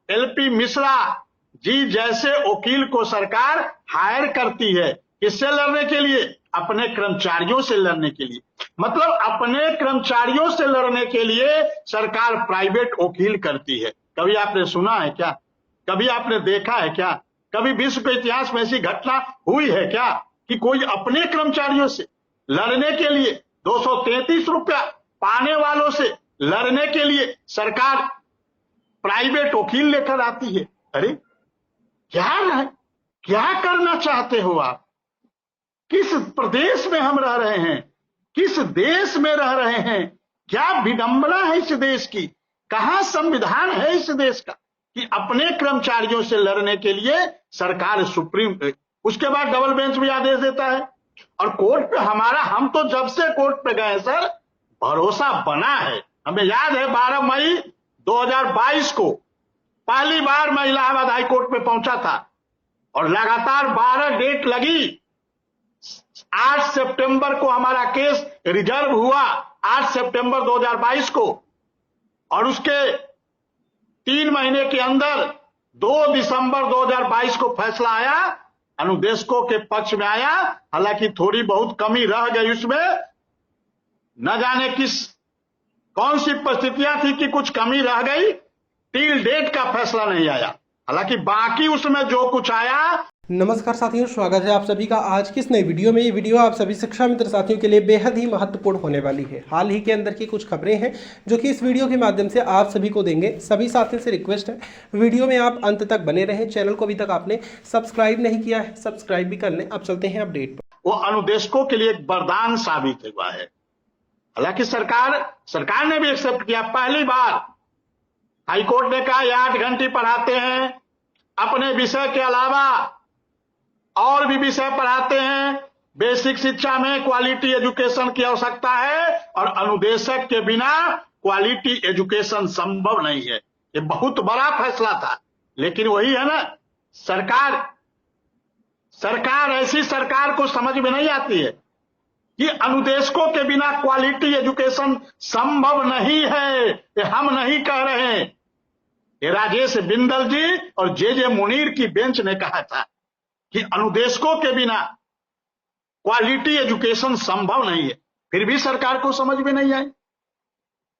LP Mishra ji जैसे वकील को सरकार हायर करती है। किससे लड़ने के लिए? अपने कर्मचारियों से लड़ने के लिए। मतलब अपने कर्मचारियों से लड़ने के लिए सरकार प्राइवेट वकील करती है। कभी आपने सुना है क्या? कभी आपने देखा है क्या? कभी विश्व के इतिहास में ऐसी घटना हुई है क्या कि कोई अपने कर्मचारियों से लड़ने के लिए 233 रुपया पाने वालों से लड़ने के लिए सरकार प्राइवेट वकील लेकर आती है? अरे क्या है? क्या करना चाहते हो आप? किस प्रदेश में हम रह रहे हैं? किस देश में रह रहे हैं? क्या विडंबना है इस देश की? कहां संविधान है इस देश का कि अपने कर्मचारियों से लड़ने के लिए सरकार सुप्रीम, उसके बाद डबल बेंच भी आदेश देता है। और कोर्ट पे हम तो जब से कोर्ट पे गए सर, भरोसा बना है। हमें याद है 12 मई 2022 को पहली बार मैं इलाहाबाद हाई कोर्ट में पहुंचा था और लगातार 12 डेट लगी। 8 सितंबर को हमारा केस रिजर्व हुआ, 8 सितंबर 2022 को, और उसके 3 महीने के अंदर 2 दिसंबर 2022 को फैसला आया, अनुदेशकों के पक्ष में आया। हालांकि थोड़ी बहुत कमी रह गई उसमें, न जाने कौन सी परिस्थितियां थी कि कुछ कमी रह गई, टिल डेट का फैसला नहीं आया। हालांकि बाकी उसमें जो कुछ आया। नमस्कार साथियों, स्वागत है आप सभी का आज की इस नई वीडियो में। ये वीडियो आप सभी शिक्षा मित्र साथियों के लिए बेहद ही महत्वपूर्ण होने वाली है। हाल ही के अंदर की कुछ खबरें हैं जो कि इस वीडियो के माध्यम से आप सभी को देंगे। सभी साथियों से रिक्वेस्ट है वीडियो में आप अंत तक बने रहें। चैनल को अभी तक आपने सब्सक्राइब नहीं किया है, सब्सक्राइब भी कर लें। अब चलते हैं अपडेट पर। वो अनुदेशकों के लिए एक वरदान साबित हुआ है। हालांकि सरकार ने भी एक्सेप्ट किया। पहली बार हाईकोर्ट ने कहा 8 घंटे पढ़ाते हैं, अपने विषय के अलावा और भी विषय पढ़ाते हैं। बेसिक शिक्षा में क्वालिटी एजुकेशन की आवश्यकता है और अनुदेशक के बिना क्वालिटी एजुकेशन संभव नहीं है। ये बहुत बड़ा फैसला था। लेकिन वही है ना, सरकार ऐसी सरकार को समझ में नहीं आती है कि अनुदेशकों के बिना क्वालिटी एजुकेशन संभव नहीं है। ये हम नहीं कह रहे हैं, ये राजेश बिंदल जी और जे मुनीर की बेंच ने कहा था कि अनुदेशकों के बिना क्वालिटी एजुकेशन संभव नहीं है। फिर भी सरकार को समझ में नहीं आई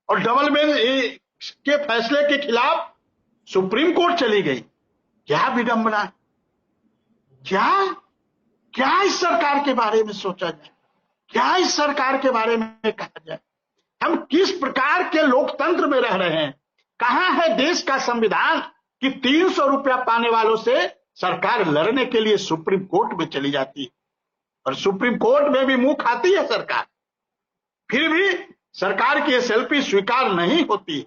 और डबल बेंच के फैसले के खिलाफ सुप्रीम कोर्ट चली गई। क्या विडंबना! क्या इस सरकार के बारे में सोचा जाए? क्या इस सरकार के बारे में कहा जाए? हम किस प्रकार के लोकतंत्र में रह रहे हैं? कहां है देश का संविधान कि 300 रुपया पाने वालों से सरकार लड़ने के लिए सुप्रीम कोर्ट में चली जाती है और सुप्रीम कोर्ट में भी मुंह खाती है सरकार। फिर भी सरकार की एसएलपी स्वीकार नहीं होती है।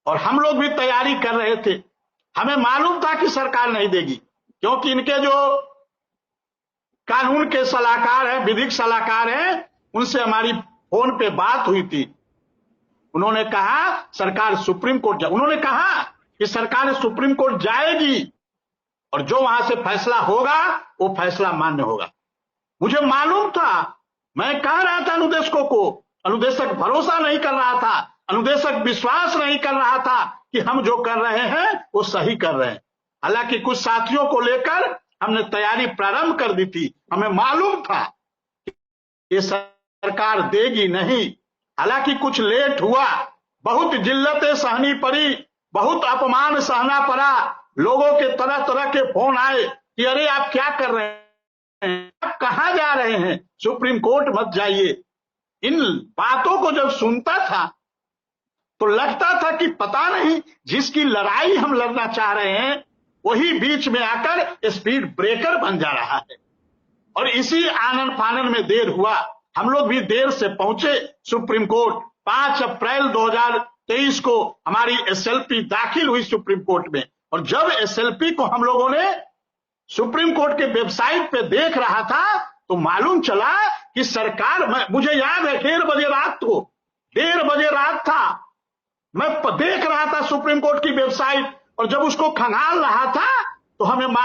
और हम लोग भी तैयारी कर रहे थे। हमें मालूम था कि सरकार नहीं देगी, क्योंकि इनके जो कानून के सलाहकार हैं, विधिक सलाहकार हैं, उनसे हमारी फोन पे बात हुई थी। उन्होंने कहा सरकार सुप्रीम कोर्ट उन्होंने कहा कि सरकार सुप्रीम कोर्ट जाएगी और जो वहां से फैसला होगा वो फैसला मान्य होगा। मुझे मालूम था। मैं कह रहा था अनुदेशकों को, अनुदेशक भरोसा नहीं कर रहा था, अनुदेशक विश्वास नहीं कर रहा था कि हम जो कर रहे हैं वो सही कर रहे हैं। हालांकि कुछ साथियों को लेकर हमने तैयारी प्रारंभ कर दी थी। हमें मालूम था कि सरकार देगी नहीं। हालांकि कुछ लेट हुआ, बहुत जिल्लतें सहनी पड़ी, बहुत अपमान सहना पड़ा। लोगों के तरह तरह के फोन आए कि अरे आप क्या कर रहे हैं, आप कहां जा रहे हैं, सुप्रीम कोर्ट मत जाइए। इन बातों को जब सुनता था तो लगता था कि पता नहीं जिसकी लड़ाई हम लड़ना चाह रहे हैं वही बीच में आकर स्पीड ब्रेकर बन जा रहा है। और इसी आनन फानन में देर हुआ। हम लोग भी देर से पहुंचे सुप्रीम कोर्ट। 5 अप्रैल 2023 को हमारी एसएलपी दाखिल हुई सुप्रीम कोर्ट में। और जब एसएलपी को हम लोगों ने सुप्रीम कोर्ट के वेबसाइट पे देख रहा था तो मालूम चला कि सरकार, मुझे याद है 1:30 बजे रात को, 1:30 बजे रात था, मैं देख रहा था सुप्रीम कोर्ट की वेबसाइट। और जब उसको खंगाल रहा था तो हमें